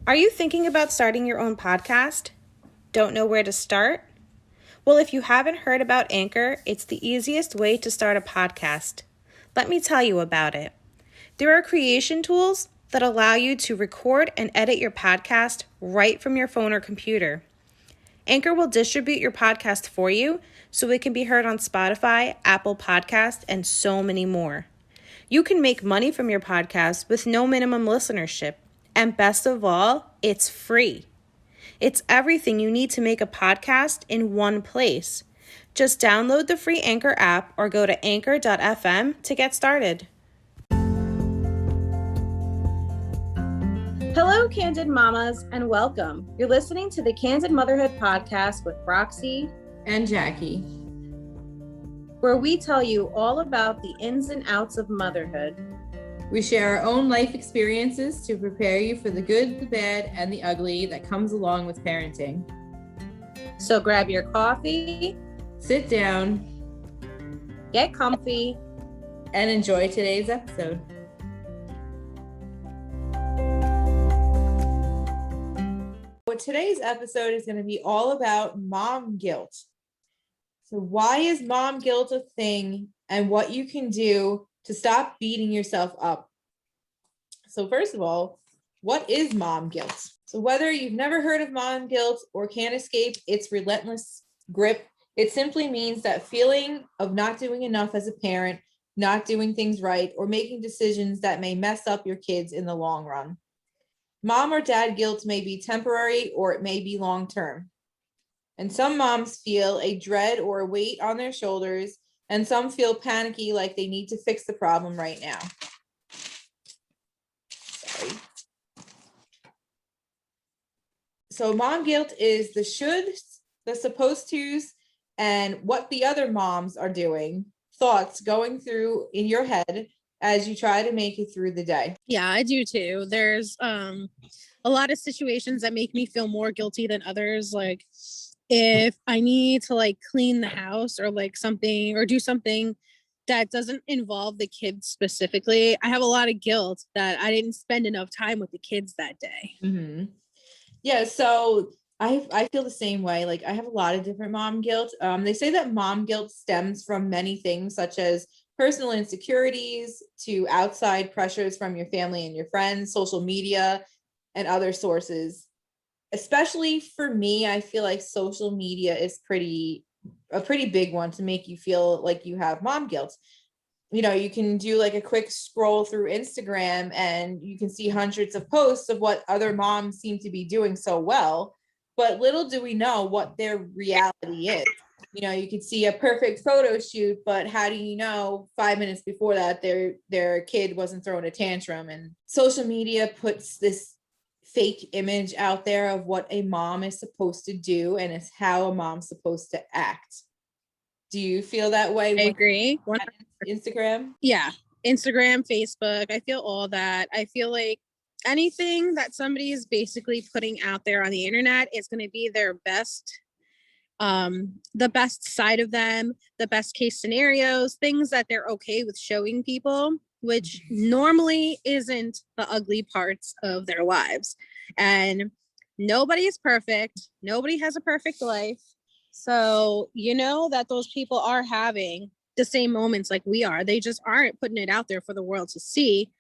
Are you thinking about starting your own podcast? Don't know where to start? Well, if you haven't heard about Anchor, it's the easiest way to start a podcast. Let me tell you about it. There are creation tools that allow you to record and edit your podcast right from your phone or computer. Anchor will distribute your podcast for you so it can be heard on Spotify, Apple Podcasts, and so many more. You can make money from your podcast with no minimum listenership. And best of all, it's free. It's everything you need to make a podcast in one place. Just download the free Anchor app or go to anchor.fm to get started. Hello, Candid Mamas, and welcome. You're listening to the Candid Motherhood Podcast with Roxy and Jackie, where we tell you all about the ins and outs of motherhood. We share our own life experiences to prepare you for the good, the bad, and the ugly that comes along with parenting. So grab your coffee, sit down, get comfy, and enjoy today's episode. So today's episode is going to be all about mom guilt. So why is mom guilt a thing, and what you can do to stop beating yourself up? So first of all, what is mom guilt? So whether you've never heard of mom guilt or can't escape its relentless grip, it simply means that feeling of not doing enough as a parent, not doing things right, or making decisions that may mess up your kids in the long run. Mom or dad guilt may be temporary or it may be long-term. And some moms feel a dread or a weight on their shoulders, and some feel panicky like they need to fix the problem right now. Sorry. So mom guilt is the shoulds, the supposed tos, and what the other moms are doing, thoughts going through in your head as you try to make it through the day. Yeah, I do too. There's a lot of situations that make me feel more guilty than others. Like if I need to like clean the house or like something or do something that doesn't involve the kids specifically, I have a lot of guilt that I didn't spend enough time with the kids that day. Mm-hmm. Yeah, so I feel the same way. Like I have a lot of different mom guilt. They say that mom guilt stems from many things, such as personal insecurities to outside pressures from your family and your friends, social media, and other sources. Especially for me, I feel like social media is a pretty big one to make you feel like you have mom guilt. You know, you can do like a quick scroll through Instagram and you can see hundreds of posts of what other moms seem to be doing so well, but little do we know what their reality is. You know, you could see a perfect photo shoot, but how do you know 5 minutes before that their kid wasn't throwing a tantrum? And social media puts this fake image out there of what a mom is supposed to do and is how a mom's supposed to act. Do you feel that way? I agree. Instagram? Yeah. Instagram, Facebook. I feel all that. I feel like anything that somebody is basically putting out there on the internet is going to be their best, the best side of them, the best case scenarios, things that they're okay with showing people, which normally isn't the ugly parts of their lives. And nobody is perfect. Nobody has a perfect life. So you know that those people are having the same moments like we are. They just aren't putting it out there for the world to see.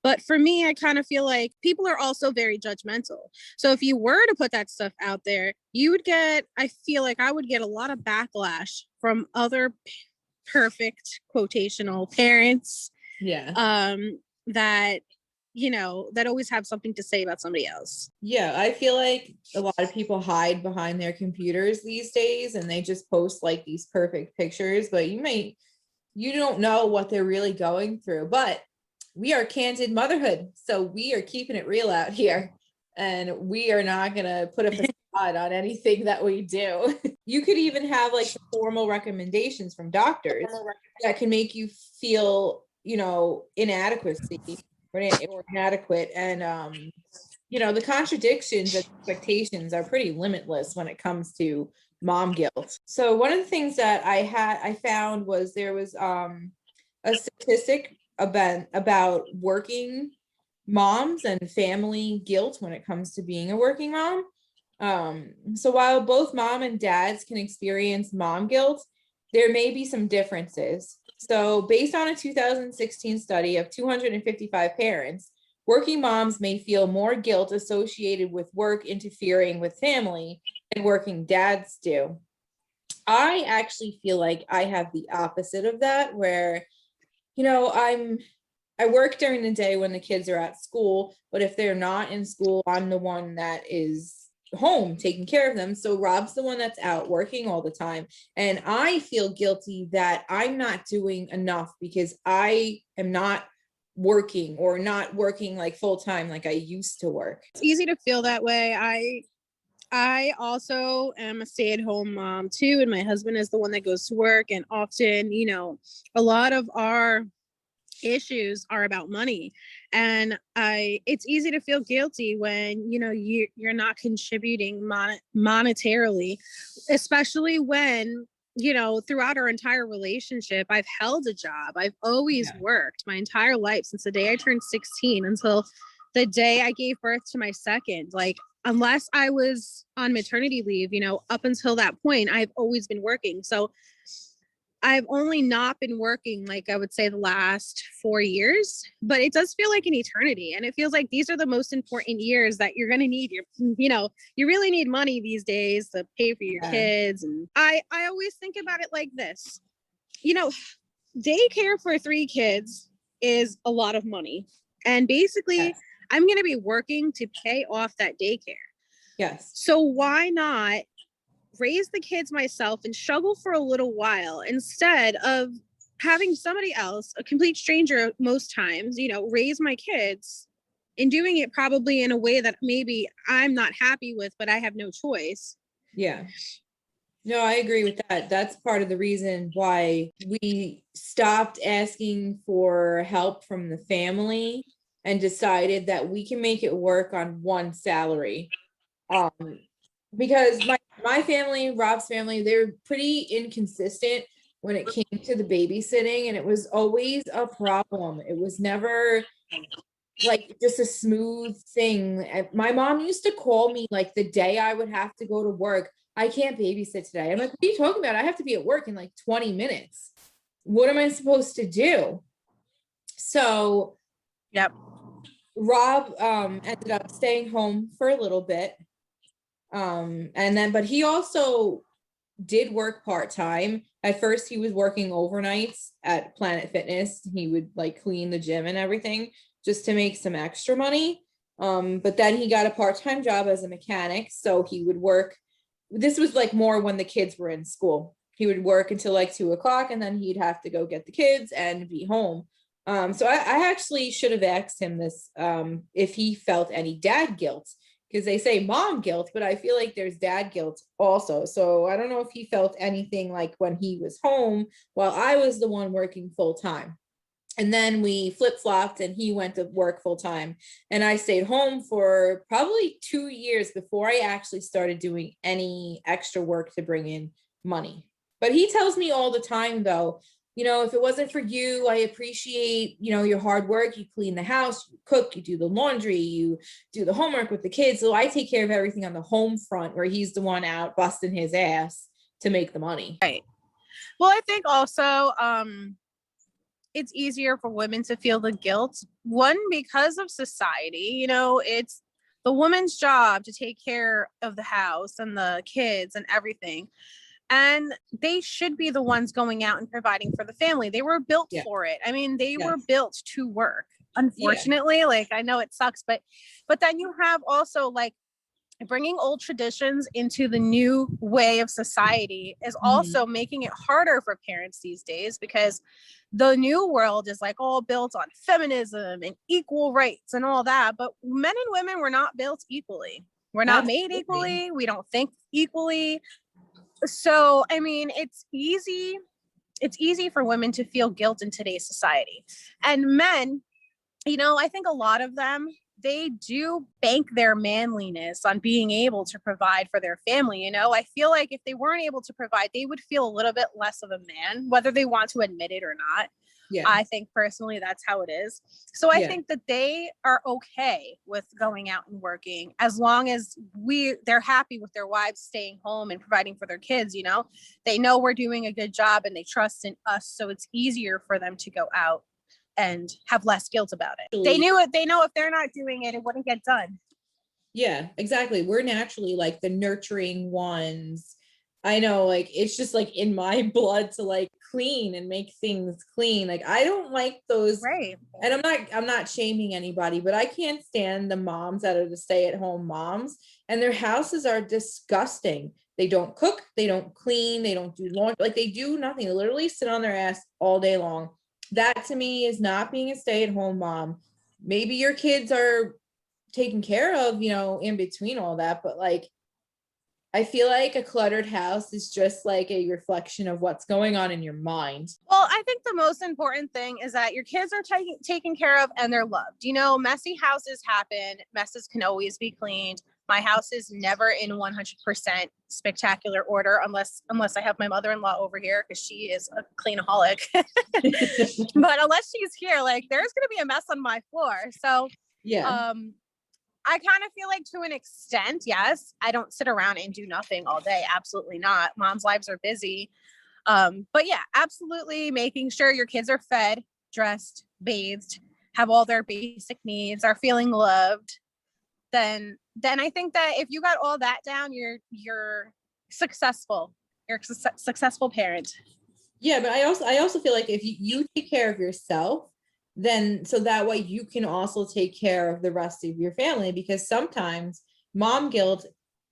But for me, I kind of feel like people are also very judgmental. So if you were to put that stuff out there, I feel like I would get a lot of backlash from other perfect quotational parents. Yeah. That, you know, that always have something to say about somebody else. Yeah, I feel like a lot of people hide behind their computers these days and they just post like these perfect pictures, but you don't know what they're really going through. But we are Candid Motherhood, so we are keeping it real out here, and we are not gonna put a facade on anything that we do. You could even have like formal recommendations from doctors that can make you feel, you know, inadequacy or inadequate, and you know, the contradictions and expectations are pretty limitless when it comes to mom guilt. So one of the things that I found was there was a statistic about working moms and family guilt when it comes to being a working mom. So while both mom and dads can experience mom guilt, there may be some differences. So based on a 2016 study of 255 parents, working moms may feel more guilt associated with work interfering with family than working dads do. I actually feel like I have the opposite of that, where, I work during the day when the kids are at school, but if they're not in school, I'm the one that is home taking care of them. So Rob's the one that's out working all the time. And I feel guilty that I'm not doing enough because I am not working, or not working like full time like I used to work. It's easy to feel that way. I also am a stay-at-home mom too, and my husband is the one that goes to work, and often, a lot of our issues are about money, and it's easy to feel guilty when you're not contributing monetarily, especially when throughout our entire relationship I've held a job. I've always worked my entire life, since the day I turned 16 until the day I gave birth to my second. Like, unless I was on maternity leave, up until that point, I've always been working. So I've only not been working, like, I would say, the last 4 years, but it does feel like an eternity. And it feels like these are the most important years that you're going to need you really need money these days to pay for your kids. And I always think about it like this, daycare for 3 kids is a lot of money. And basically, I'm going to be working to pay off that daycare. Yes. So why not raise the kids myself and struggle for a little while, instead of having somebody else, a complete stranger most times, raise my kids, and doing it probably in a way that maybe I'm not happy with, but I have no choice. Yeah. No, I agree with that. That's part of the reason why we stopped asking for help from the family and decided that we can make it work on one salary. Because my family, Rob's family, they're pretty inconsistent when it came to the babysitting, and it was always a problem. It was never like just a smooth thing. My mom used to call me like the day I would have to go to work. I can't babysit today. I'm like, what are you talking about? I have to be at work in like 20 minutes. What am I supposed to do? So, yep. Rob ended up staying home for a little bit. But he also did work part-time. At first he was working overnights at Planet Fitness. He would like clean the gym and everything just to make some extra money. But then he got a part-time job as a mechanic. So he would work. This was like more when the kids were in school. He would work until like 2 o'clock, and then he'd have to go get the kids and be home. So I actually should have asked him this, if he felt any dad guilt, because they say mom guilt, but I feel like there's dad guilt also. So I don't know if he felt anything like when he was home while I was the one working full time. And then we flip-flopped and he went to work full time. And I stayed home for probably 2 years before I actually started doing any extra work to bring in money. But he tells me all the time, though, if it wasn't for you, I appreciate, your hard work. You clean the house, you cook, you do the laundry, you do the homework with the kids. So I take care of everything on the home front, where he's the one out busting his ass to make the money. Right. Well, I think also, it's easier for women to feel the guilt. One, because of society, it's the woman's job to take care of the house and the kids and everything. And they should be the ones going out and providing for the family. They were built for it. I mean, they were built to work. Unfortunately, like, I know it sucks, but then you have also like bringing old traditions into the new way of society is also making it harder for parents these days, because the new world is like all built on feminism and equal rights and all that. But men and women were not built equally. We're not made equally. We don't think equally. So, I mean, it's easy for women to feel guilt in today's society. And men, I think a lot of them, they do bank their manliness on being able to provide for their family. I feel like if they weren't able to provide, they would feel a little bit less of a man, whether they want to admit it or not. Yeah. I think personally that's how it is. So I Yeah. think that they are okay with going out and working as long as they're happy with their wives staying home and providing for their kids. You know, they know we're doing a good job and they trust in us. So it's easier for them to go out and have less guilt about it. They knew it. They know if they're not doing it, it wouldn't get done. Yeah, exactly. We're naturally like the nurturing ones. I know, like, it's just like in my blood to like clean and make things clean. Like, I don't like those. Right. And I'm not shaming anybody, but I can't stand the moms that are the stay-at-home moms, and their houses are disgusting. They don't cook, they don't clean, they don't do laundry, like they do nothing. They literally sit on their ass all day long. That to me is not being a stay-at-home mom. Maybe your kids are taken care of, you know, in between all that, but like, I feel like a cluttered house is just like a reflection of what's going on in your mind. Well, I think the most important thing is that your kids are taken care of and they're loved. You know, messy houses happen. Messes can always be cleaned. My house is never in 100% spectacular order unless I have my mother-in-law over here because she is a cleanaholic. But unless she's here, like there's going to be a mess on my floor. So Yeah. I kind of feel like to an extent, yes, I don't sit around and do nothing all day. Absolutely not. Mom's lives are busy. But yeah, absolutely making sure your kids are fed, dressed, bathed, have all their basic needs, are feeling loved. Then I think that if you got all that down, you're successful. You're a successful parent. Yeah, but I also feel like if you take care of yourself, then so that way you can also take care of the rest of your family, because sometimes mom guilt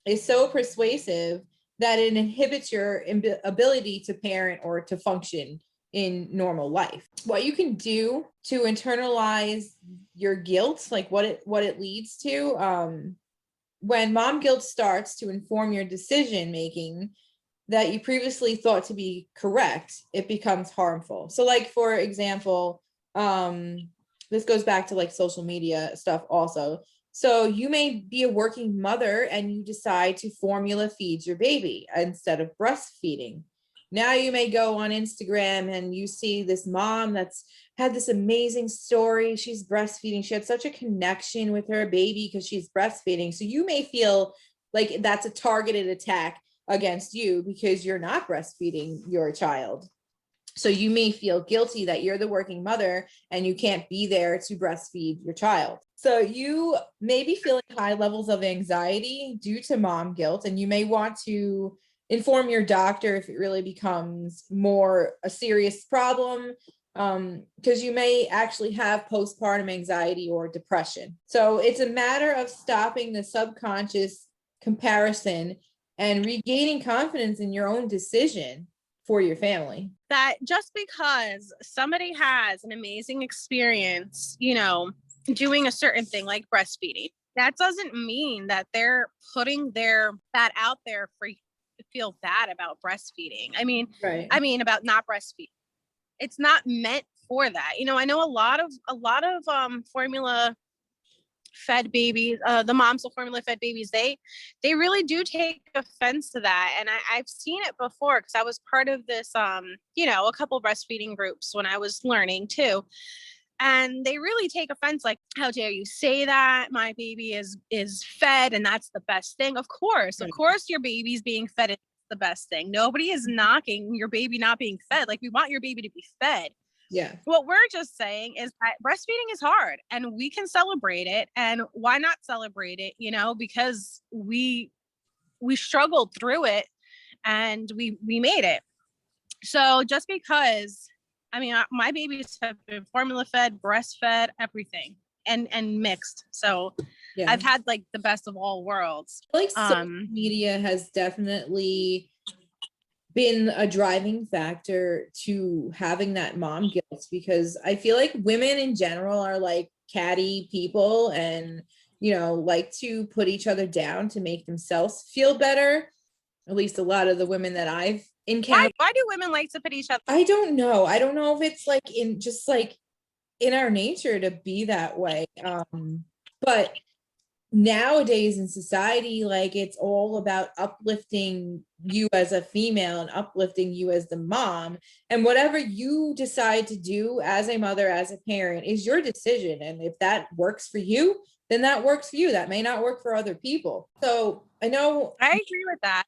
is so persuasive that it inhibits your ability to parent or to function in normal life. What you can do to internalize your guilt, like what it leads to, when mom guilt starts to inform your decision making that you previously thought to be correct, it becomes harmful. So like, for example, this goes back to like social media stuff also. So you may be a working mother and you decide to formula feed your baby instead of breastfeeding. Now you may go on Instagram and you see this mom that's had this amazing story. She's breastfeeding. She had such a connection with her baby because she's breastfeeding. So you may feel like that's a targeted attack against you because you're not breastfeeding your child. So you may feel guilty that you're the working mother and you can't be there to breastfeed your child. So you may be feeling high levels of anxiety due to mom guilt, and you may want to inform your doctor if it really becomes more a serious problem, because you may actually have postpartum anxiety or depression. So it's a matter of stopping the subconscious comparison and regaining confidence in your own decision for your family. That just because somebody has an amazing experience, you know, doing a certain thing like breastfeeding, that doesn't mean that they're putting that out there for you to feel bad about breastfeeding. Right. About not breastfeeding. It's not meant for that. You know, I know a lot of formula fed babies, the moms of formula fed babies, they really do take offense to that. And I've seen it before because I was part of this, you know, a couple breastfeeding groups when I was learning too. And they really take offense, like, how dare you say that? My baby is fed and that's the best thing. Of course your baby's being fed is the best thing. Nobody is knocking your baby not being fed. Like, we want your baby to be fed. Yeah. What we're just saying is that breastfeeding is hard and we can celebrate it. And why not celebrate it? You know, because we struggled through it and we made it. So just because, my babies have been formula fed, breastfed, everything and mixed. So Yeah. I've had like the best of all worlds. Like social media has definitely been a driving factor to having that mom guilt, because I feel like women in general are like catty people and, you know, like to put each other down to make themselves feel better. At least a lot of the women that I've encountered. Why do women like to put each other? I don't know if it's like in our nature to be that way. But nowadays in society, like it's all about uplifting you as a female and uplifting you as the mom, and whatever you decide to do as a mother, as a parent, is your decision. And if that works for you, then that works for you. That may not work for other people. So I know I agree with that.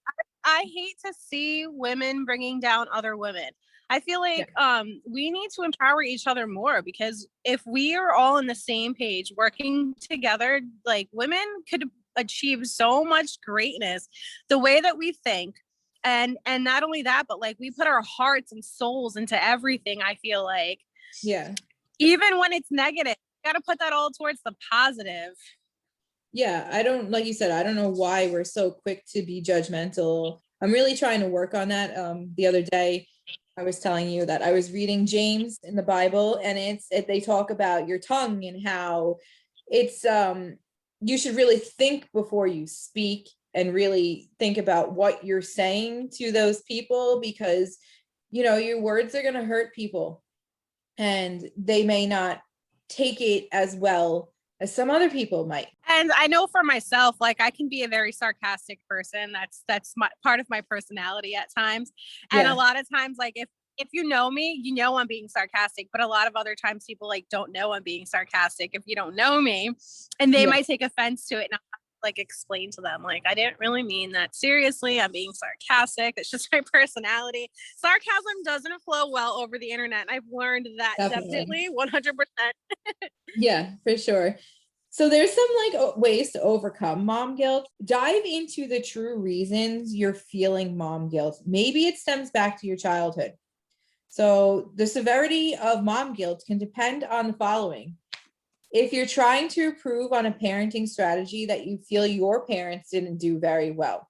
I hate to see women bringing down other women. I feel like we need to empower each other more, because if we are all on the same page working together, like women could achieve so much greatness the way that we think. And not only that, but like we put our hearts and souls into everything. I feel like, yeah, even when it's negative, you got to put that all towards the positive. yeah, I don't, like you said, I don't know why we're so quick to be judgmental. I'm really trying to work on that. The other day I was telling you that I was reading James in the Bible, and they talk about your tongue and how it's you should really think before you speak, and really think about what you're saying to those people, because your words are going to hurt people, and they may not take it as well as some other people might. And I know for myself, like I can be a very sarcastic person. That's part of my personality at times. And Yeah. a lot of times, like if you know me, you know I'm being sarcastic. But a lot of other times people like don't know I'm being sarcastic if you don't know me. And they Yeah. might take offense to it. And I'll like explain to them, like, I didn't really mean that seriously. I'm being sarcastic. It's just my personality. Sarcasm doesn't flow well over the internet. And I've learned that definitely 100%. Yeah, for sure. So there's some like ways to overcome mom guilt. Dive into the true reasons you're feeling mom guilt. Maybe it stems back to your childhood. So the severity of mom guilt can depend on the following. If you're trying to improve on a parenting strategy that you feel your parents didn't do very well,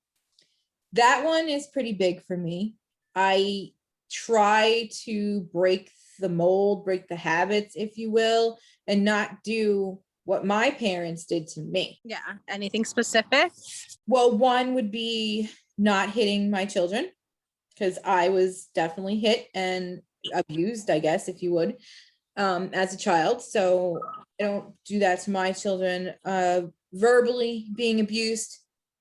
that one is pretty big for me. I try to break the mold, break the habits, if you will, and not do what my parents did to me. Yeah. Anything specific? Well, one would be not hitting my children, because I was definitely hit and abused, I guess, if you would, as a child. So I don't do that to my children. Verbally being abused.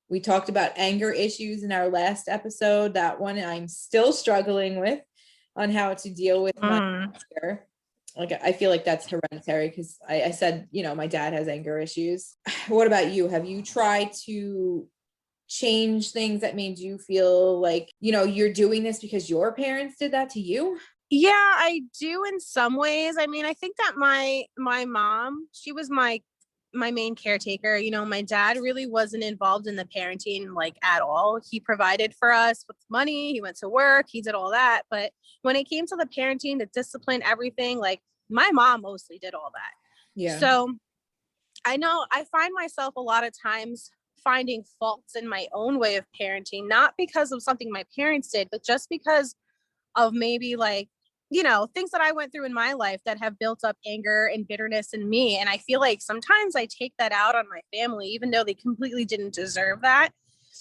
We talked about anger issues in our last episode. That one I'm still struggling with, on how to deal with my anger. Like, I feel like that's hereditary, because I said, my dad has anger issues. What about you? Have you tried to change things that made you feel like, you're doing this because your parents did that to you? Yeah, I do in some ways. I mean, I think that my mom, she was my main caretaker. My dad really wasn't involved in the parenting like at all. He provided for us with money, he went to work, he did all that. But when it came to the parenting, the discipline, everything, like my mom mostly did all that. Yeah. So I know I find myself a lot of times finding faults in my own way of parenting, not because of something my parents did, but just because of maybe like, things that I went through in my life that have built up anger and bitterness in me. And I feel like sometimes I take that out on my family, even though they completely didn't deserve that.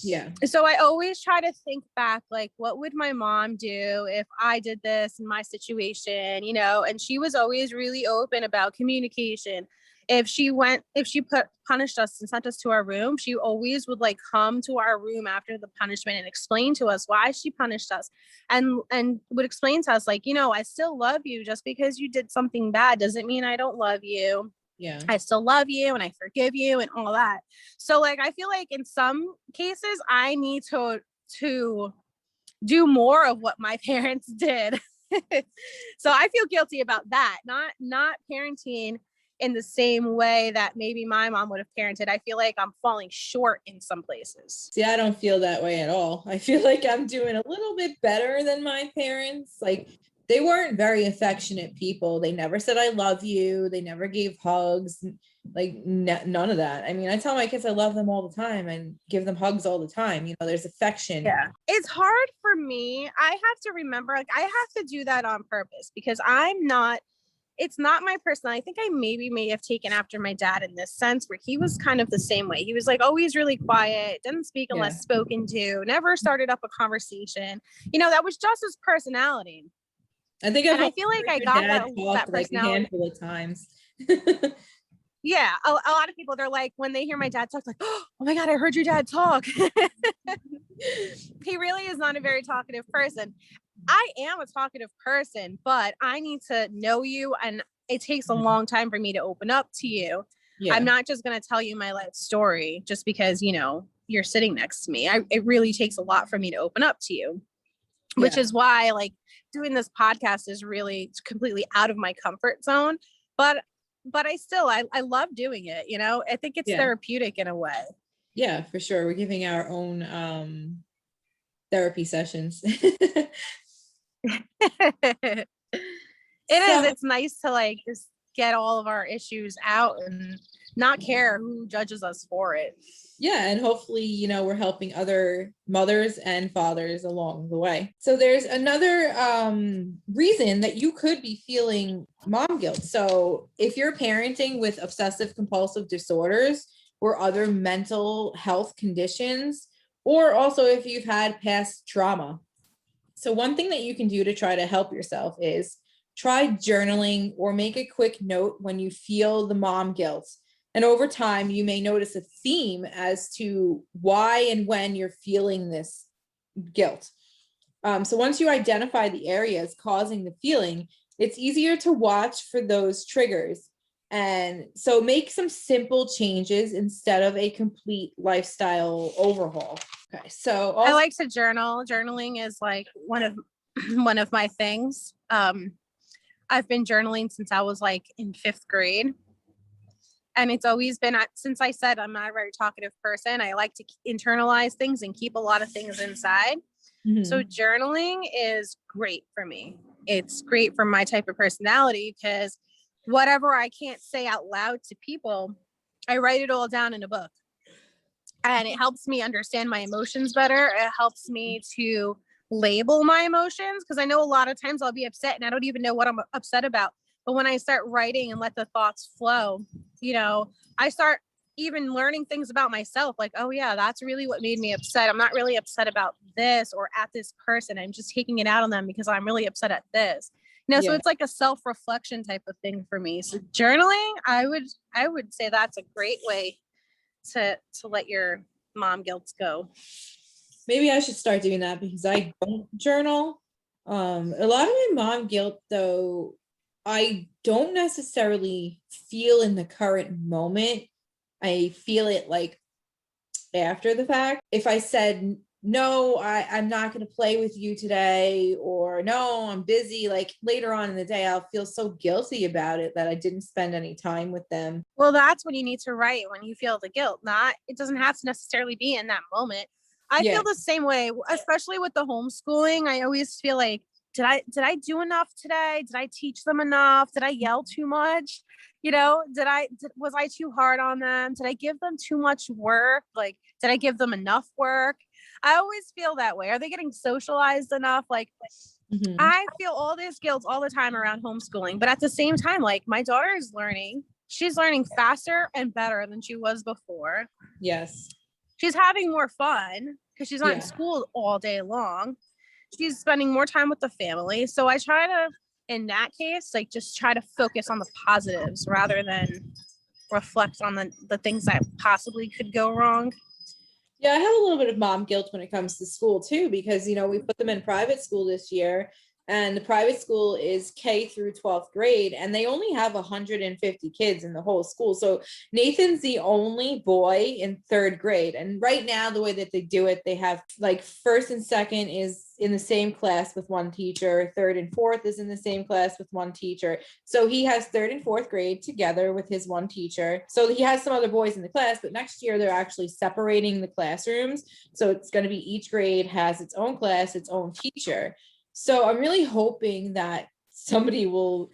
Yeah. So I always try to think back, like, what would my mom do if I did this in my situation, and she was always really open about communication. If she punished us and sent us to our room, she always would like come to our room after the punishment and explain to us why she punished us, and would explain to us like, I still love you. Just because you did something bad doesn't mean I don't love you. Yeah. I still love you and I forgive you and all that. So like, I feel like in some cases I need to do more of what my parents did. So I feel guilty about that. Not parenting in the same way that maybe my mom would have parented. I feel like I'm falling short in some places. See, I don't feel that way at all. I feel like I'm doing a little bit better than my parents. Like, they weren't very affectionate people. They never said, I love you. They never gave hugs, like none of that. I mean, I tell my kids I love them all the time and give them hugs all the time. There's affection. Yeah. It's hard for me. I have to remember, like, I have to do that on purpose because it's not my personality. I think I may have taken after my dad in this sense, where he was kind of the same way. He was like always really quiet, didn't speak unless spoken to, never started up a conversation. That was just his personality. I think I feel like I got that personality like a handful of times. Yeah, a lot of people, they're like, when they hear my dad talk, like, oh my God, I heard your dad talk. He really is not a very talkative person. I am a talkative person, but I need to know you, and it takes a long time for me to open up to you. Yeah. I'm not just going to tell you my life story just because, you know, you're sitting next to me. It really takes a lot for me to open up to you, which is why like doing this podcast is really completely out of my comfort zone. But I love doing it. You know, I think it's therapeutic in a way. Yeah, for sure. We're giving our own therapy sessions. It is. It's nice to like just get all of our issues out and not care who judges us for it. Yeah, and hopefully, you know, we're helping other mothers and fathers along the way. So there's another reason that you could be feeling mom guilt. So if you're parenting with obsessive compulsive disorders or other mental health conditions, or also if you've had past trauma. So one thing that you can do to try to help yourself is try journaling or make a quick note when you feel the mom guilt. And over time, you may notice a theme as to why and when you're feeling this guilt. So once you identify the areas causing the feeling, it's easier to watch for those triggers. And so make some simple changes instead of a complete lifestyle overhaul. Okay, so I like to journal. Journaling is like one of my things. I've been journaling since I was like in 5th grade. And it's always been, since I said I'm not a very talkative person, I like to internalize things and keep a lot of things inside. Mm-hmm. So journaling is great for me. It's great for my type of personality because whatever I can't say out loud to people, I write it all down in a book. And it helps me understand my emotions better. It helps me to label my emotions because I know a lot of times I'll be upset and I don't even know what I'm upset about. But when I start writing and let the thoughts flow, you know, I start even learning things about myself. Like, oh yeah, that's really what made me upset. I'm not really upset about this or at this person. I'm just taking it out on them because I'm really upset at this. You know, so it's like a self-reflection type of thing for me. So journaling, I would say that's a great way to let your mom guilt go. Maybe I should start doing that because I don't journal. A lot of my mom guilt though, I don't necessarily feel in the current moment. I feel it like after the fact. If I said, no, I'm not going to play with you today, or no, I'm busy, like later on in the day, I'll feel so guilty about it that I didn't spend any time with them. Well, that's when you need to write when you feel the guilt. It doesn't have to necessarily be in that moment. I feel the same way, especially with the homeschooling. I always feel like, did I do enough today? Did I teach them enough? Did I yell too much? You know, was I too hard on them? Did I give them too much work? Like, did I give them enough work? I always feel that way. Are they getting socialized enough? Like, I feel all this guilt all the time around homeschooling, but at the same time, like my daughter is learning. She's learning faster and better than she was before. Yes. She's having more fun because she's not in school all day long. She's spending more time with the family. So I try to, in that case, like just try to focus on the positives rather than reflect on the things that possibly could go wrong. Yeah, I have a little bit of mom guilt when it comes to school too, because, you know, we put them in private school this year, and the private school is K through 12th grade, and they only have 150 kids in the whole school. So Nathan's the only boy in 3rd grade. And right now, the way that they do it, they have like 1st and 2nd is in the same class with one teacher. 3rd and 4th is in the same class with one teacher. So he has 3rd and 4th grade together with his one teacher. So he has some other boys in the class, but next year they're actually separating the classrooms. So it's going to be each grade has its own class, its own teacher. So I'm really hoping that somebody will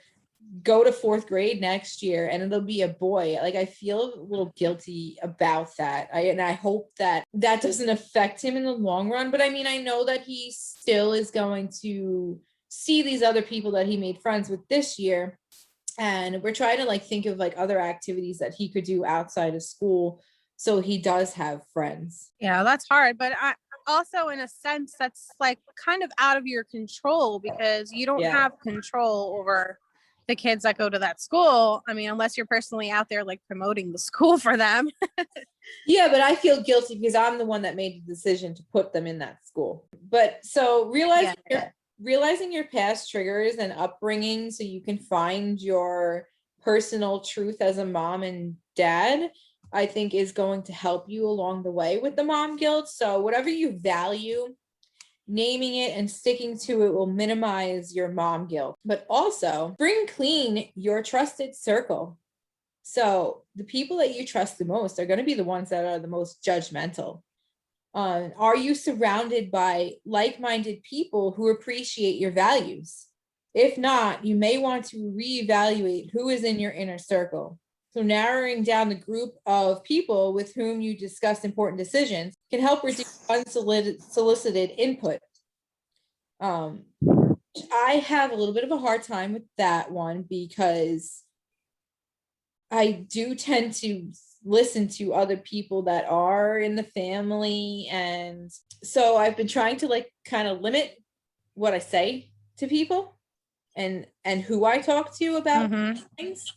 go to 4th grade next year and it'll be a boy. Like I feel a little guilty about that. I hope that doesn't affect him in the long run. But I mean, I know that he still is going to see these other people that he made friends with this year. And we're trying to like think of like other activities that he could do outside of school, so he does have friends. Yeah, that's hard. But also in a sense, that's like kind of out of your control because you don't have control over the kids that go to that school. I mean, unless you're personally out there like promoting the school for them. Yeah, but I feel guilty because I'm the one that made the decision to put them in that school. But so realizing your past triggers and upbringing so you can find your personal truth as a mom and dad, I think is going to help you along the way with the mom guilt. So whatever you value, naming it and sticking to it will minimize your mom guilt. But also bring clean your trusted circle. So the people that you trust the most are going to be the ones that are the most judgmental. Are you surrounded by like-minded people who appreciate your values? If not, you may want to reevaluate who is in your inner circle. So narrowing down the group of people with whom you discuss important decisions can help reduce unsolicited input. I have a little bit of a hard time with that one because I do tend to listen to other people that are in the family. And so I've been trying to like kind of limit what I say to people and who I talk to about things.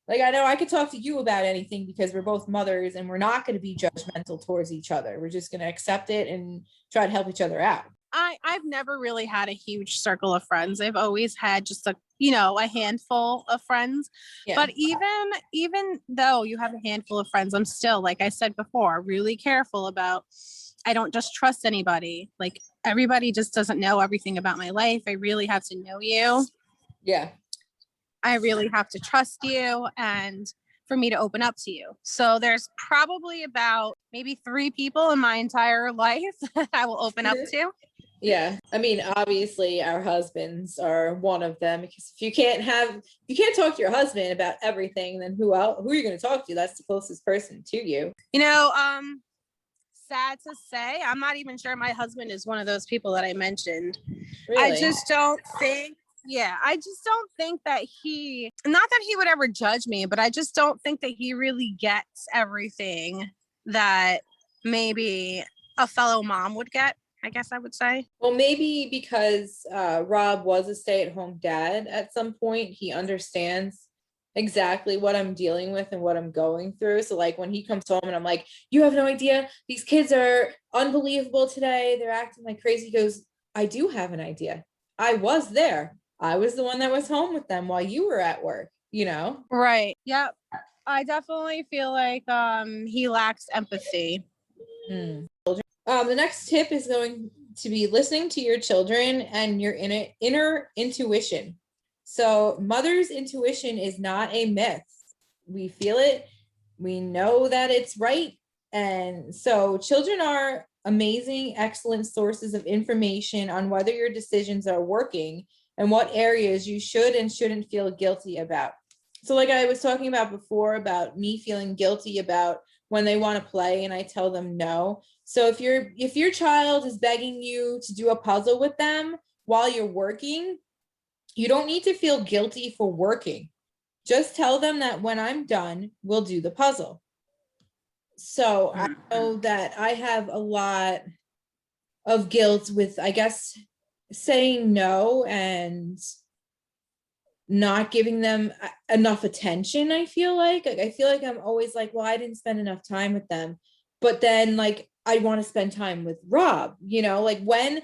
Like, I know I could talk to you about anything because we're both mothers and we're not going to be judgmental towards each other. We're just going to accept it and try to help each other out. I've never really had a huge circle of friends. I've always had just a handful of friends. Yeah. But even though you have a handful of friends, I'm still, like I said before, really careful about, I don't just trust anybody. Like, everybody just doesn't know everything about my life. I really have to know you. Yeah. I really have to trust you and for me to open up to you. So there's probably about maybe 3 people in my entire life that I will open up to. Yeah. I mean, obviously our husbands are one of them, because if you can't talk to your husband about everything, then who are you going to talk to? That's the closest person to you. Sad to say, I'm not even sure my husband is one of those people that I mentioned. Really? I just don't think that not that he would ever judge me, but I just don't think that he really gets everything that maybe a fellow mom would get, I guess I would say. Well, maybe because Rob was a stay-at-home dad at some point, he understands exactly what I'm dealing with and what I'm going through. So like when he comes home and I'm like, you have no idea, these kids are unbelievable today, they're acting like crazy, he goes, I do have an idea. I was there. I was the one that was home with them while you were at work, Right. Yep. I definitely feel like he lacks empathy. The next tip is going to be listening to your children and your inner intuition. So mother's intuition is not a myth. We feel it. We know that it's right. And so children are amazing, excellent sources of information on whether your decisions are working and what areas you should and shouldn't feel guilty about. So like I was talking about before about me feeling guilty about when they want to play and I tell them no. So if your child is begging you to do a puzzle with them while you're working, you don't need to feel guilty for working. Just tell them that when I'm done, we'll do the puzzle. So I know that I have a lot of guilt with, I guess, saying no and not giving them enough attention. I feel like I'm always like, well, I didn't spend enough time with them. But then like, I want to spend time with Rob, like when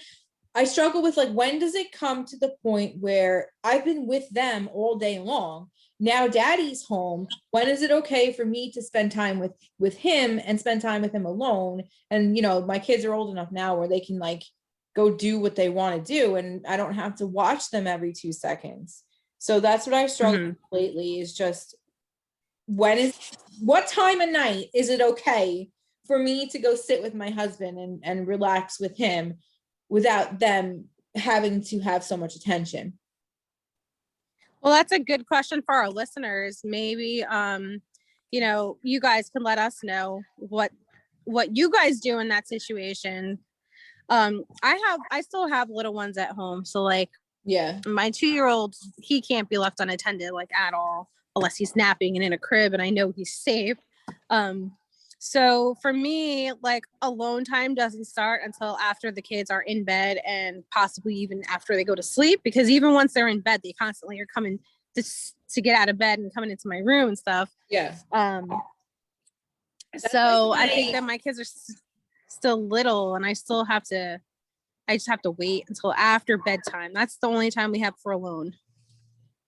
I struggle with, like, when does it come to the point where I've been with them all day long? Now daddy's home. When is it okay for me to spend time with him and spend time with him alone? And, my kids are old enough now where they can like go do what they want to do. And I don't have to watch them every 2 seconds. So that's what I've struggled with lately is just what time of night is it okay for me to go sit with my husband and relax with him without them having to have so much attention? Well, that's a good question for our listeners. Maybe, you guys can let us know what you guys do in that situation. I still have little ones at home. So like, yeah, my 2-year-old, he can't be left unattended like at all, unless he's napping and in a crib and I know he's safe. So for me, like alone time doesn't start until after the kids are in bed and possibly even after they go to sleep, because even once they're in bed, they constantly are coming to get out of bed and coming into my room and stuff. Yeah. So I think that my kids are still little, and I just have to wait until after bedtime. That's the only time we have for alone.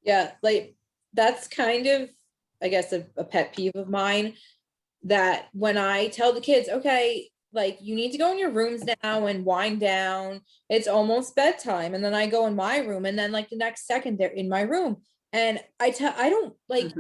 Yeah, like that's kind of, I guess, a pet peeve of mine, that when I tell the kids, okay, like you need to go in your rooms now and wind down, it's almost bedtime, and then I go in my room, and then like the next second they're in my room, and I don't like,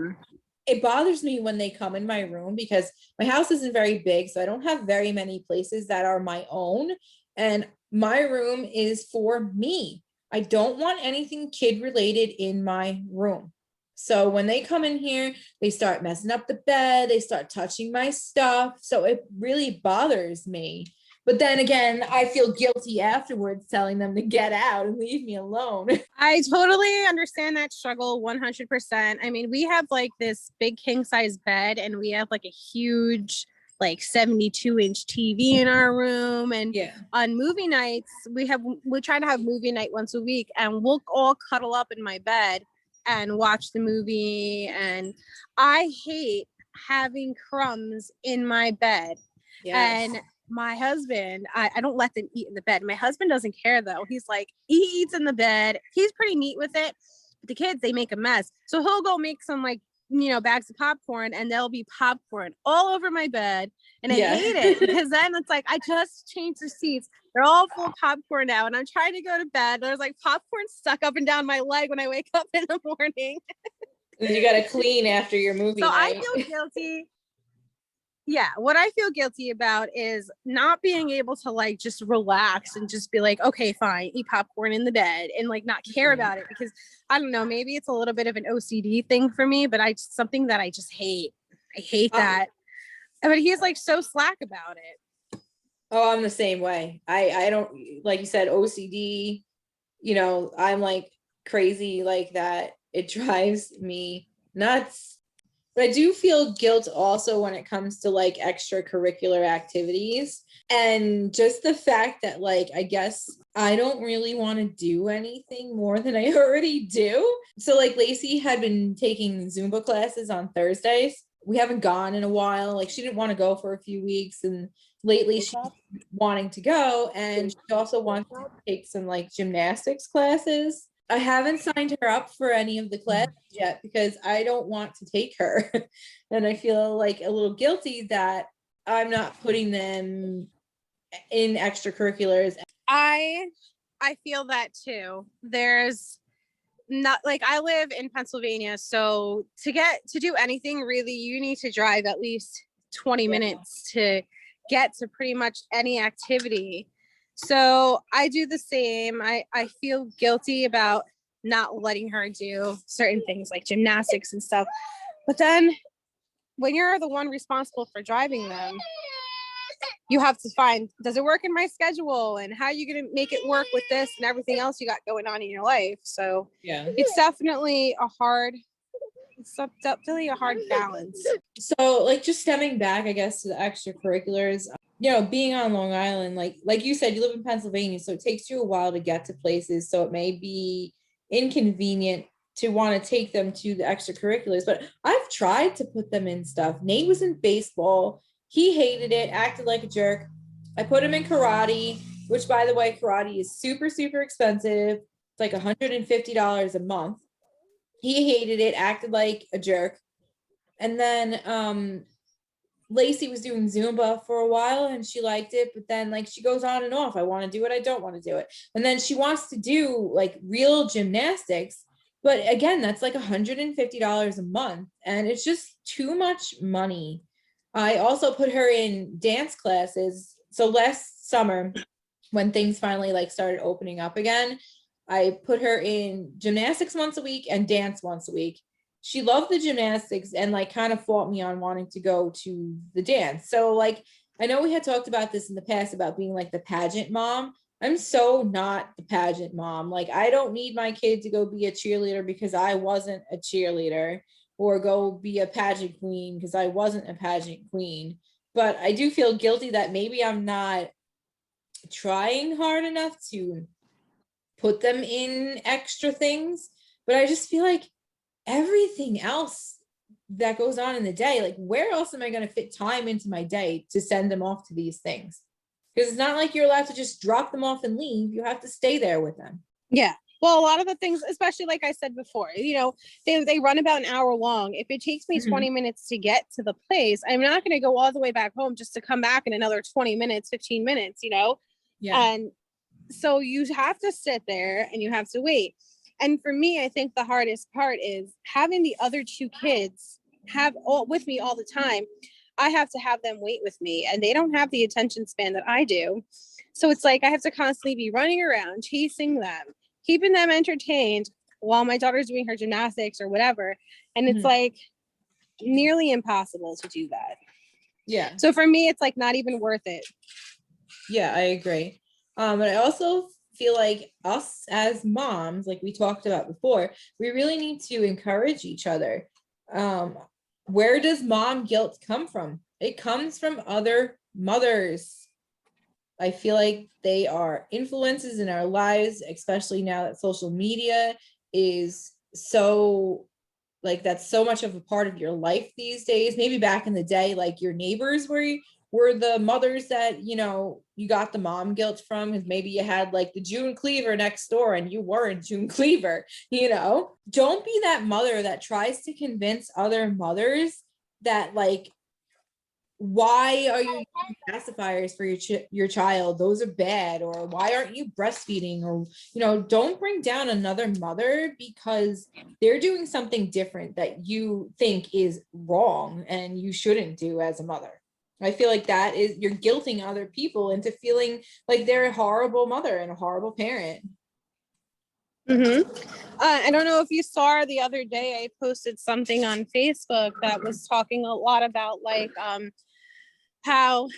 it bothers me when they come in my room, because my house isn't very big, so I don't have very many places that are my own, and my room is for me. I don't want anything kid related in my room. So when they come in here, they start messing up the bed, they start touching my stuff. So it really bothers me. But then again, I feel guilty afterwards telling them to get out and leave me alone. I totally understand that struggle 100%. I mean, we have like this big king size bed, and we have like a huge like 72-inch TV in our room. And on movie nights, we try to have movie night once a week, and we'll all cuddle up in my bed and watch the movie. And I hate having crumbs in my bed. And my husband, I don't let them eat in the bed. My husband doesn't care though. He's like, he eats in the bed. He's pretty neat with it. But the kids, they make a mess. So he'll go make some like, bags of popcorn, and there'll be popcorn all over my bed. And I hate it, because then it's like, I just changed the seats. They're all full of popcorn now, and I'm trying to go to bed. There's like popcorn stuck up and down my leg when I wake up in the morning. You got to clean after your movie night. I feel guilty. Yeah, what I feel guilty about is not being able to like just relax and just be like, okay, fine, eat popcorn in the bed, and like not care about it, because I don't know, maybe it's a little bit of an OCD thing for me, but something that I just hate. I hate that. But he's like so slack about it. Oh, I'm the same way. I don't, like you said, OCD, I'm like crazy like that. It drives me nuts. But I do feel guilt also when it comes to like extracurricular activities, and just the fact that like, I guess I don't really want to do anything more than I already do. So like Lacey had been taking Zumba classes on Thursdays. We haven't gone in a while. Like she didn't want to go for a few weeks, and lately she's wanting to go, and she also wants to take some like gymnastics classes. I haven't signed her up for any of the classes yet because I don't want to take her. And I feel like a little guilty that I'm not putting them in extracurriculars. I feel that too. There's not like, I live in Pennsylvania, so to do anything really, you need to drive at least 20 minutes to get to pretty much any activity. So I do the same. I feel guilty about not letting her do certain things like gymnastics and stuff. But then when you're the one responsible for driving them, you have to find, does it work in my schedule? And how are you going to make it work with this and everything else you got going on in your life? So it's definitely a hard balance. So like just stemming back, I guess, to the extracurriculars, being on Long Island, like you said, you live in Pennsylvania, so it takes you a while to get to places. So it may be inconvenient to want to take them to the extracurriculars, but I've tried to put them in stuff. Nate was in baseball. He hated it, acted like a jerk. I put him in karate, which by the way, karate is super, super expensive. It's like $150 a month. He hated it, acted like a jerk. And then Lacey was doing Zumba for a while and she liked it, but then like she goes on and off. I want to do it. I don't want to do it. And then she wants to do like real gymnastics. But again, that's like $150 a month. And it's just too much money. I also put her in dance classes. So last summer, when things finally like started opening up again, I put her in gymnastics once a week and dance once a week. She loved the gymnastics and like kind of fought me on wanting to go to the dance. So like, I know we had talked about this in the past about being like the pageant mom. I'm so not the pageant mom. Like, I don't need my kid to go be a cheerleader because I wasn't a cheerleader, or go be a pageant queen because I wasn't a pageant queen. But I do feel guilty that maybe I'm not trying hard enough to put them in extra things. But I just feel like everything else that goes on in the day, like where else am I going to fit time into my day to send them off to these things? Because it's not like you're allowed to just drop them off and leave. You have to stay there with them. Yeah. Well, a lot of the things, especially like I said before, they run about an hour long. If it takes me 20 minutes to get to the place, I'm not going to go all the way back home just to come back in another 20 minutes, 15 minutes, Yeah. And so you have to sit there and you have to wait. And for me, I think the hardest part is having the other two kids with me all the time. I have to have them wait with me, and they don't have the attention span that I do. So it's like I have to constantly be running around, chasing them, keeping them entertained while my daughter's doing her gymnastics or whatever. And it's like nearly impossible to do that. Yeah. So for me, it's like not even worth it. Yeah, I agree. But I also feel like us as moms, like we talked about before, we really need to encourage each other. Where does mom guilt come from? It comes from other mothers. I feel like they are influences in our lives, especially now that social media is so, like, that's so much of a part of your life these days. Maybe back in the day, like your neighbors were the mothers that, you got the mom guilt from, because maybe you had like the June Cleaver next door and you weren't June Cleaver. Don't be that mother that tries to convince other mothers that, like, why are you using pacifiers for your child? Those are bad. Or why aren't you breastfeeding? Or, don't bring down another mother because they're doing something different that you think is wrong and you shouldn't do as a mother. I feel like that is, you're guilting other people into feeling like they're a horrible mother and a horrible parent. I don't know if you saw the other day, I posted something on Facebook that was talking a lot about like how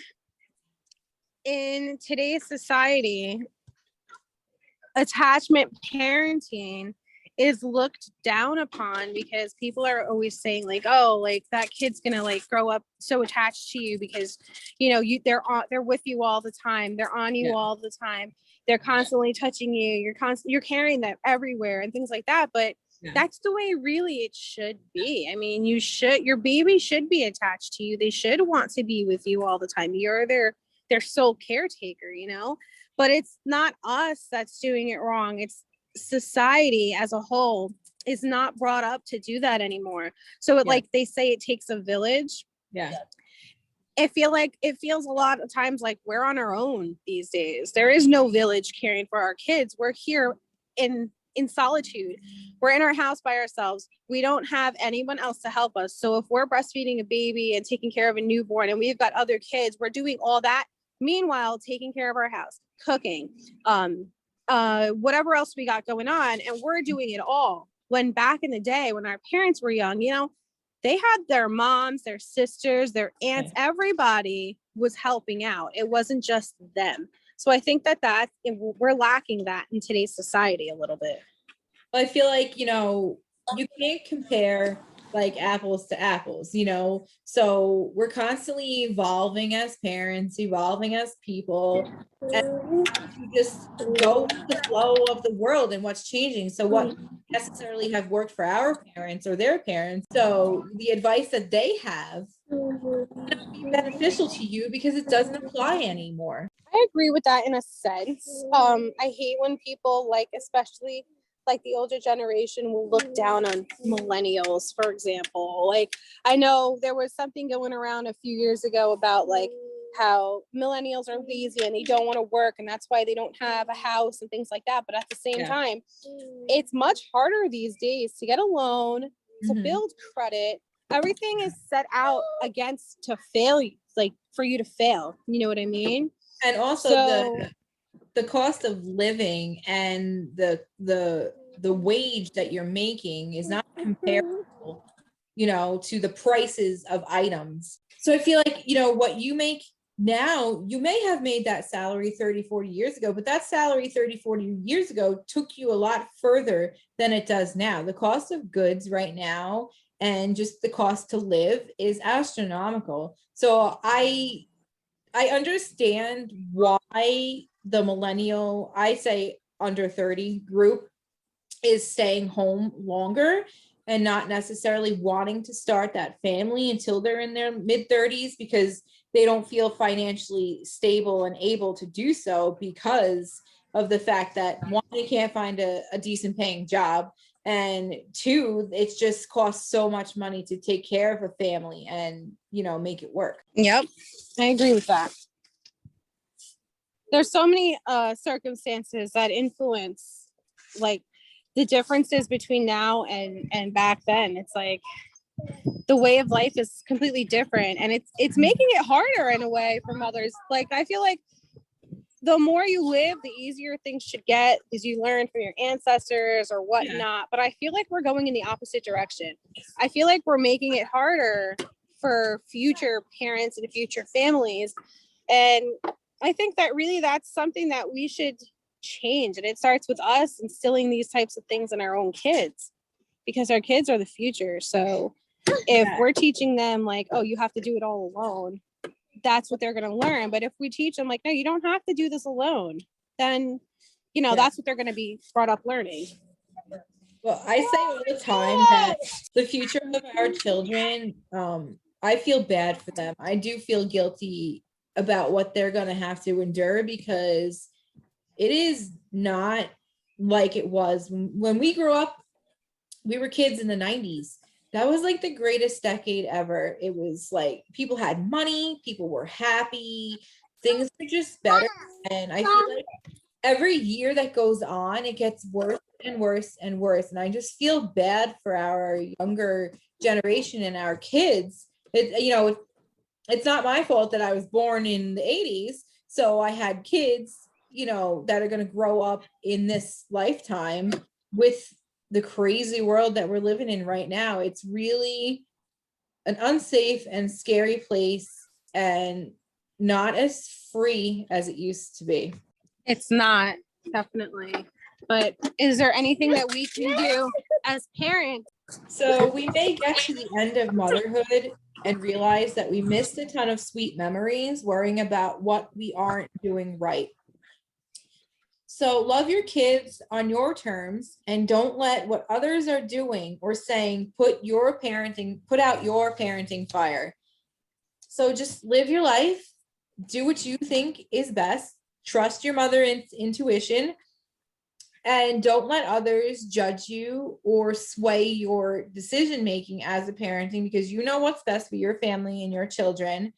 in today's society, attachment parenting is looked down upon because people are always saying like, oh, like that kid's gonna like grow up so attached to you because they're with you all the time, they're on you all the time, they're constantly touching you, you're carrying them everywhere and things like that. But that's the way really it should be. I mean, your baby should be attached to you. They should want to be with you all the time. You're their sole caretaker, but it's not us that's doing it wrong. It's society as a whole is not brought up to do that anymore. So like they say, it takes a village. I feel like it feels a lot of times like we're on our own these days. There is no village caring for our kids. We're here in solitude. We're in our house by ourselves. We don't have anyone else to help us. So if we're breastfeeding a baby and taking care of a newborn and we've got other kids, we're doing all that. Meanwhile, taking care of our house, cooking, whatever else we got going on, and we're doing it all. When back in the day, when our parents were young, they had their moms, their sisters, their aunts, everybody was helping out. It wasn't just them. So I think that we're lacking that in today's society a little bit. I feel like, you can't compare like apples to apples, so we're constantly evolving as parents, evolving as people, and you just go with the flow of the world and what's changing. So what necessarily have worked for our parents or their parents, so the advice that they have will not be beneficial to you because it doesn't apply anymore. I agree with that in a sense. I hate when people, like, especially like the older generation, will look down on millennials, for example. Like, I know there was something going around a few years ago about like how millennials are lazy and they don't want to work, and that's why they don't have a house and things like that. But at the same time, it's much harder these days to get a loan, to build credit. Everything is set out against to fail, like for you to fail. You know what I mean? And also the cost of living and the wage that you're making is not comparable, to the prices of items. So I feel like, what you make now, you may have made that salary 30, 40 years ago, but that salary 30, 40 years ago took you a lot further than it does now. The cost of goods right now and just the cost to live is astronomical. So I understand why the millennial, I say under 30 group, is staying home longer. and not necessarily wanting to start that family until they're in their mid-30s because they don't feel financially stable and able to do so because of the fact that one, they can't find a decent paying job, and two, it just costs so much money to take care of a family and, you know, make it work. Yep, I agree with that. There's so many circumstances that influence like the differences between now and back then. It's like the way of life is completely different, and it's making it harder in a way for mothers. Like I feel like the more you live, the easier things should get because you learn from your ancestors or whatnot. Yeah. But I feel like we're going in the opposite direction. I feel like we're making it harder for future parents and future families. And I think that really that's something that we should change. And it starts with us instilling these types of things in our own kids because our kids are the future. So if we're teaching them like, oh, you have to do it all alone, that's what they're going to learn. But if we teach them like, no, you don't have to do this alone, then, you know, that's what they're going to be brought up learning. Well, I say all the time that the future of our children, I feel bad for them. I do feel guilty about what they're going to have to endure because it is not like it was when we grew up. We were kids in the 90s. That was like the greatest decade ever. It was like people had money, people were happy, things were just better. And I feel like every year that goes on, it gets worse and worse and worse. And I just feel bad for our younger generation and our kids. It's not my fault that I was born in the 80s. So I had kids, you know, that are going to grow up in this lifetime with the crazy world that we're living in right now. It's really an unsafe and scary place and not as free as it used to be. It's not, definitely. But is there anything that we can do as parents? So we may get to the end of motherhood and realize that we missed a ton of sweet memories worrying about what we aren't doing right. So love your kids on your terms and don't let what others are doing or saying put out your parenting fire. So just live your life, do what you think is best, trust your mother's intuition, and don't let others judge you or sway your decision making as a parenting because you know what's best for your family and your children.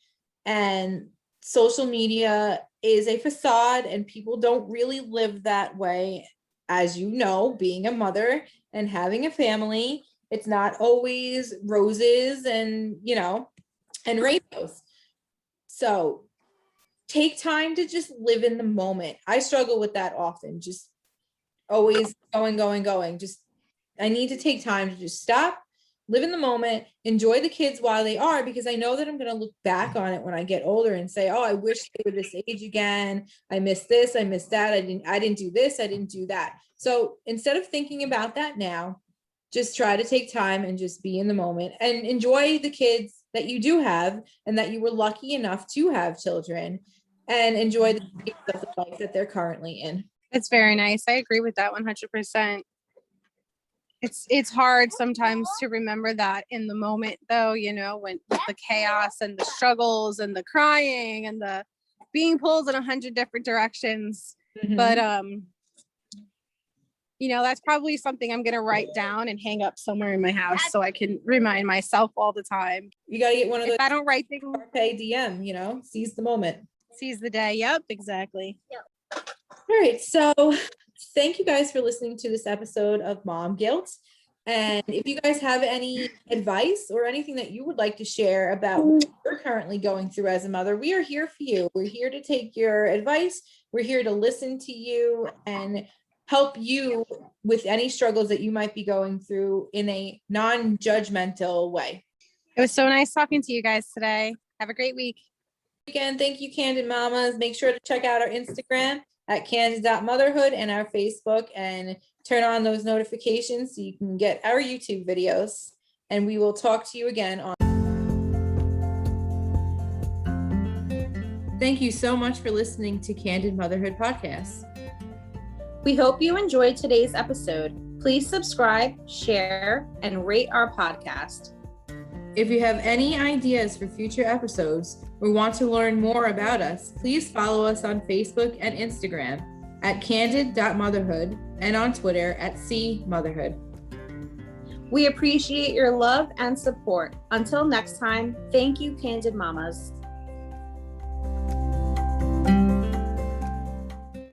And social media is a facade and people don't really live that way. As you know, being a mother and having a family, it's not always roses and, you know, and rainbows. So take time to just live in the moment. I struggle with that often, just always going. Just, I need to take time to just stop, live in the moment, enjoy the kids while they are, because I know that I'm going to look back on it when I get older and say, oh, I wish they were this age again. I missed this. I missed that. I didn't do this. I didn't do that. So instead of thinking about that now, just try to take time and just be in the moment and enjoy the kids that you do have and that you were lucky enough to have children and enjoy the life that they're currently in. It's very nice. I agree with that 100%. It's hard sometimes to remember that in the moment though, you know, when with the chaos and the struggles and the crying and the being pulled in 100 different directions. Mm-hmm. But you know, that's probably something I'm gonna write down and hang up somewhere in my house so I can remind myself all the time. You gotta get one of those. If I don't write things, pay DM, you know, seize the moment. Seize the day. Yep, exactly. Yep. All right, so thank you guys for listening to this episode of Mom Guilt. And if you guys have any advice or anything that you would like to share about what you're currently going through as a mother, we are here for you. We're here to take your advice. We're here to listen to you and help you with any struggles that you might be going through in a non-judgmental way. It was so nice talking to you guys today. Have a great week. Again, thank you, Candid Mamas. Make sure to check out our Instagram at candid.motherhood and our Facebook and turn on those notifications so you can get our YouTube videos. And we will talk to you again on. Thank you so much for listening to Candid Motherhood Podcast. We hope you enjoyed today's episode. Please subscribe, share, and rate our podcast. If you have any ideas for future episodes or want to learn more about us, please follow us on Facebook and Instagram at candid.motherhood and on Twitter at cmotherhood. We appreciate your love and support. Until next time, thank you, Candid Mamas.